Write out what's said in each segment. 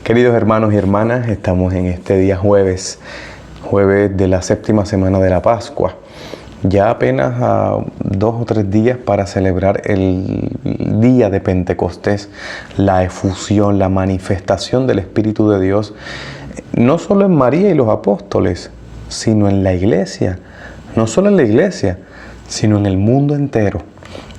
Queridos hermanos y hermanas, estamos en este día jueves de la séptima semana de la Pascua. Ya apenas a 2 o 3 días para celebrar el día de Pentecostés, la efusión, la manifestación del Espíritu de Dios, no solo en María y los apóstoles, sino en la iglesia. No solo en la iglesia, sino en el mundo entero.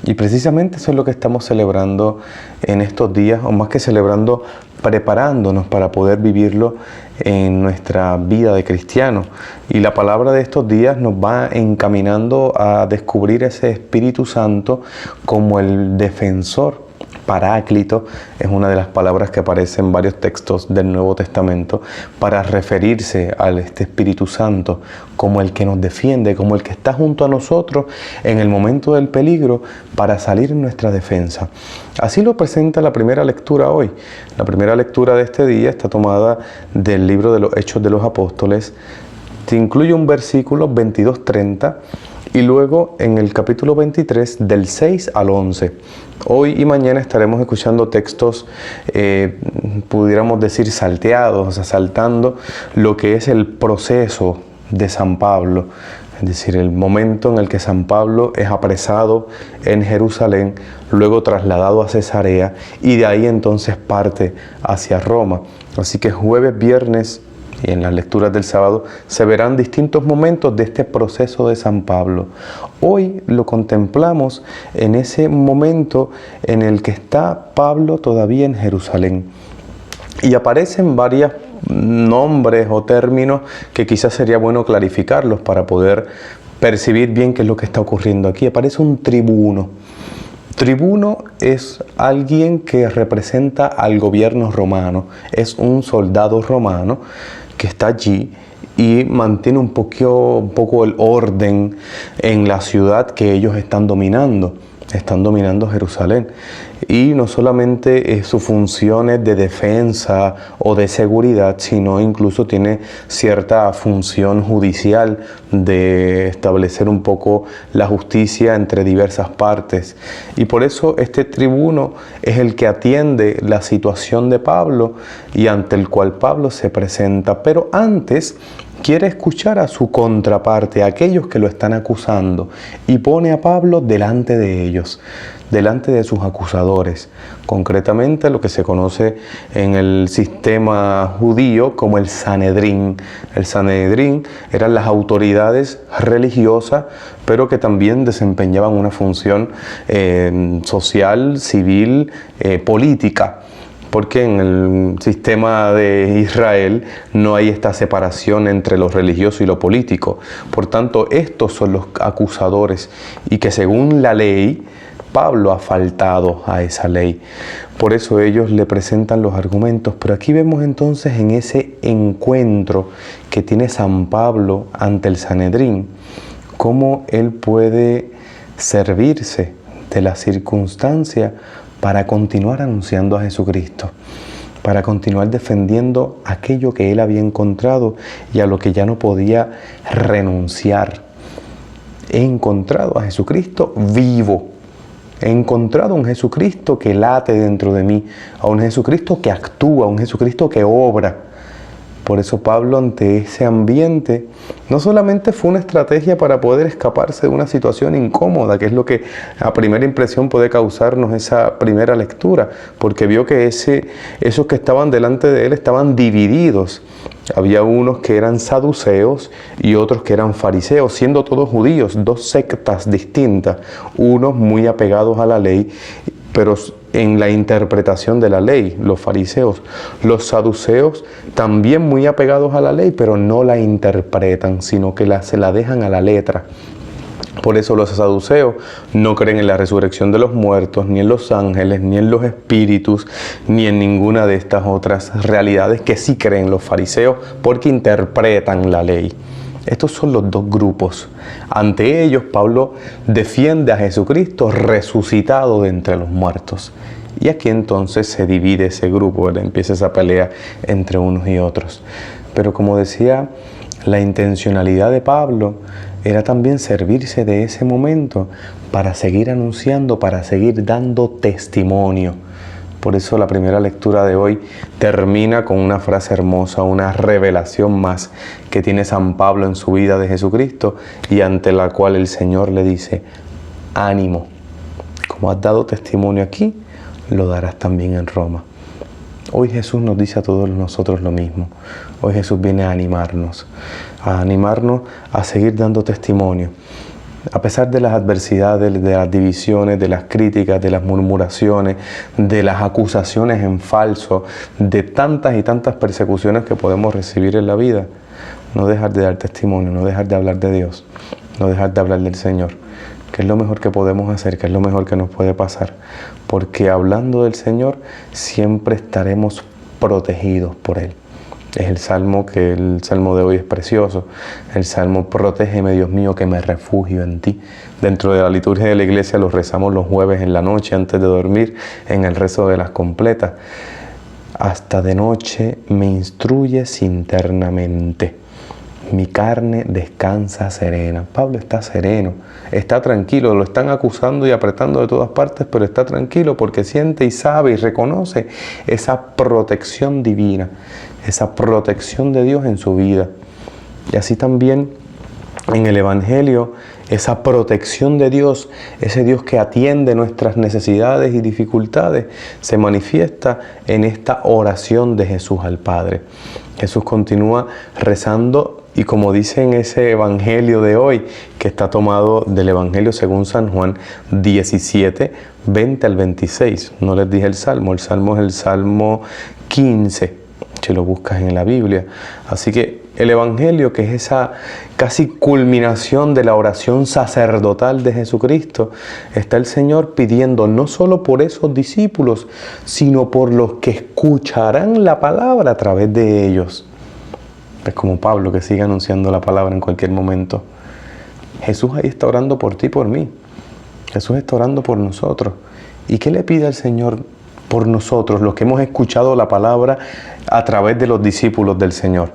Y precisamente eso es lo que estamos celebrando en estos días, o más que celebrando, preparándonos para poder vivirlo en nuestra vida de cristiano. Y la palabra de estos días nos va encaminando a descubrir ese Espíritu Santo como el defensor. Paráclito es una de las palabras que aparece en varios textos del Nuevo Testamento para referirse a este Espíritu Santo como el que nos defiende, como el que está junto a nosotros en el momento del peligro para salir en nuestra defensa. Así lo presenta la primera lectura hoy. La primera lectura de este día está tomada del libro de los Hechos de los Apóstoles. Incluye un versículo 22-30 y luego en el capítulo 23 del 6 al 11. Hoy y mañana estaremos escuchando textos, pudiéramos decir salteados, o sea, saltando lo que es el proceso de San Pablo. Es decir, el momento en el que San Pablo es apresado en Jerusalén, luego trasladado a Cesarea y de ahí entonces parte hacia Roma. Así que jueves, viernes y en las lecturas del sábado se verán distintos momentos de este proceso de San Pablo. Hoy lo contemplamos en ese momento en el que está Pablo todavía en Jerusalén. Y aparecen varios nombres o términos que quizás sería bueno clarificarlos para poder percibir bien qué es lo que está ocurriendo aquí. Aparece un tribuno. Tribuno es alguien que representa al gobierno romano, es un soldado romano que está allí y mantiene un poco el orden en la ciudad que ellos están dominando Jerusalén. Y no solamente sus funciones de defensa o de seguridad, sino incluso tiene cierta función judicial de establecer un poco la justicia entre diversas partes. Y por eso este tribuno es el que atiende la situación de Pablo y ante el cual Pablo se presenta. Pero antes quiere escuchar a su contraparte, a aquellos que lo están acusando, y pone a Pablo delante de ellos, delante de sus acusadores, concretamente lo que se conoce en el sistema judío como el Sanedrín. El Sanedrín eran las autoridades religiosas, pero que también desempeñaban una función social, civil, política. Porque en el sistema de Israel no hay esta separación entre lo religioso y lo político. Por tanto, estos son los acusadores y que según la ley, Pablo ha faltado a esa ley. Por eso ellos le presentan los argumentos. Pero aquí vemos entonces en ese encuentro que tiene San Pablo ante el Sanedrín, cómo él puede servirse de la circunstancia para continuar anunciando a Jesucristo, para continuar defendiendo aquello que él había encontrado y a lo que ya no podía renunciar. He encontrado a Jesucristo vivo. He encontrado a un Jesucristo que late dentro de mí, a un Jesucristo que actúa, a un Jesucristo que obra. Por eso Pablo, ante ese ambiente, no solamente fue una estrategia para poder escaparse de una situación incómoda, que es lo que a primera impresión puede causarnos esa primera lectura, porque vio que esos que estaban delante de él estaban divididos. Había unos que eran saduceos y otros que eran fariseos, siendo todos judíos, 2 sectas distintas, unos muy apegados a la ley, pero en la interpretación de la ley, los fariseos. Los saduceos también muy apegados a la ley, pero no la interpretan, sino que se la dejan a la letra. Por eso los saduceos no creen en la resurrección de los muertos, ni en los ángeles, ni en los espíritus, ni en ninguna de estas otras realidades que sí creen los fariseos, porque interpretan la ley. Estos son los 2 grupos. Ante ellos, Pablo defiende a Jesucristo resucitado de entre los muertos. Y aquí entonces se divide ese grupo, ¿verdad? Empieza esa pelea entre unos y otros. Pero como decía, la intencionalidad de Pablo era también servirse de ese momento para seguir anunciando, para seguir dando testimonio. Por eso la primera lectura de hoy termina con una frase hermosa, una revelación más que tiene San Pablo en su vida de Jesucristo y ante la cual el Señor le dice: ánimo, como has dado testimonio aquí, lo darás también en Roma. Hoy Jesús nos dice a todos nosotros lo mismo. Hoy Jesús viene a animarnos a seguir dando testimonio. A pesar de las adversidades, de las divisiones, de las críticas, de las murmuraciones, de las acusaciones en falso, de tantas y tantas persecuciones que podemos recibir en la vida, no dejar de dar testimonio, no dejar de hablar de Dios, no dejar de hablar del Señor, que es lo mejor que podemos hacer, que es lo mejor que nos puede pasar, porque hablando del Señor siempre estaremos protegidos por Él. Es el salmo de hoy es precioso. El salmo: protégeme, Dios mío, que me refugio en ti. Dentro de la liturgia de la iglesia lo rezamos los jueves en la noche antes de dormir, en el rezo de las completas. Hasta de noche me instruyes internamente, mi carne descansa serena. Pablo está sereno, está tranquilo, lo están acusando y apretando de todas partes, pero está tranquilo porque siente y sabe y reconoce esa protección divina, esa protección de Dios en su vida. Y así también en el Evangelio, esa protección de Dios, ese Dios que atiende nuestras necesidades y dificultades, se manifiesta en esta oración de Jesús al Padre. Jesús continúa rezando y, como dice en ese Evangelio de hoy, que está tomado del Evangelio según San Juan 17, 20 al 26. No les dije el Salmo es el Salmo 15. Si lo buscas en la Biblia. Así que el Evangelio, que es esa casi culminación de la oración sacerdotal de Jesucristo, está el Señor pidiendo no solo por esos discípulos, sino por los que escucharán la palabra a través de ellos. Es como Pablo, que sigue anunciando la palabra en cualquier momento. Jesús ahí está orando por ti y por mí. Jesús está orando por nosotros. ¿Y qué le pide al Señor por nosotros, los que hemos escuchado la palabra a través de los discípulos del Señor?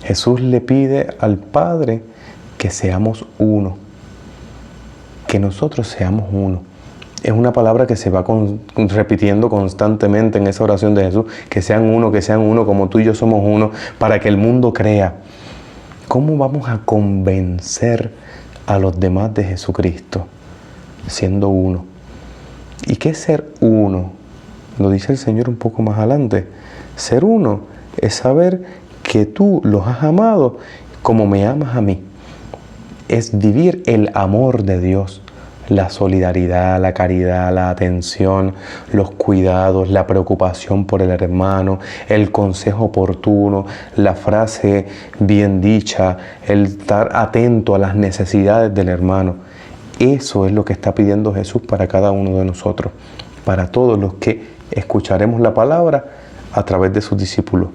Jesús le pide al Padre que seamos uno, que nosotros seamos uno. Es una palabra que se va repitiendo constantemente en esa oración de Jesús: que sean uno como tú y yo somos uno, para que el mundo crea. ¿Cómo vamos a convencer a los demás de Jesucristo? Siendo uno. ¿Y qué es ser uno? Lo dice el Señor un poco más adelante. Ser uno es saber que tú los has amado como me amas a mí. Es vivir el amor de Dios, la solidaridad, la caridad, la atención, los cuidados, la preocupación por el hermano, el consejo oportuno, la frase bien dicha, el estar atento a las necesidades del hermano. Eso es lo que está pidiendo Jesús para cada uno de nosotros, para todos los que escucharemos la palabra a través de sus discípulos.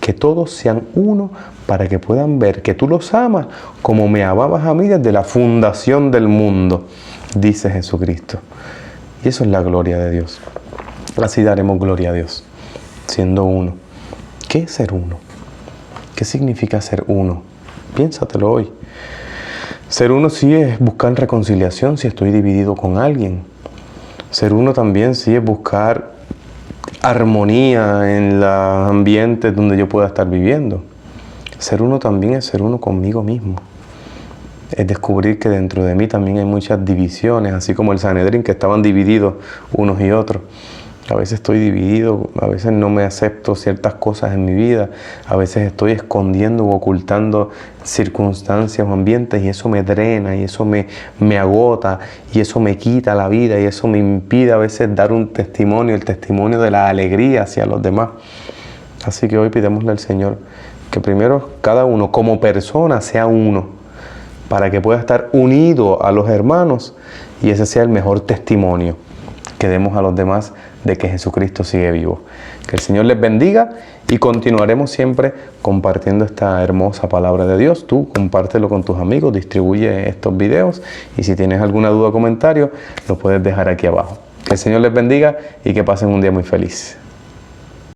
Que todos sean uno para que puedan ver que tú los amas como me amabas a mí desde la fundación del mundo, dice Jesucristo. Y eso es la gloria de Dios. Así daremos gloria a Dios, siendo uno. ¿Qué es ser uno? ¿Qué significa ser uno? Piénsatelo hoy. Ser uno sí es buscar reconciliación si estoy dividido con alguien. Ser uno también sí es buscar armonía en los ambientes donde yo pueda estar viviendo. Ser uno también es ser uno conmigo mismo. Es descubrir que dentro de mí también hay muchas divisiones, así como el Sanedrín, que estaban divididos unos y otros. A veces estoy dividido, a veces no me acepto ciertas cosas en mi vida, a veces estoy escondiendo o ocultando circunstancias o ambientes, y eso me drena, y eso me agota, y eso me quita la vida, y eso me impide a veces dar un testimonio, el testimonio de la alegría hacia los demás. Así que hoy pidémosle al Señor que primero cada uno como persona sea uno, para que pueda estar unido a los hermanos, y ese sea el mejor testimonio que demos a los demás de que Jesucristo sigue vivo. Que el Señor les bendiga y continuaremos siempre compartiendo esta hermosa palabra de Dios. Tú compártelo con tus amigos, distribuye estos videos, y si tienes alguna duda o comentario, lo puedes dejar aquí abajo. Que el Señor les bendiga y que pasen un día muy feliz.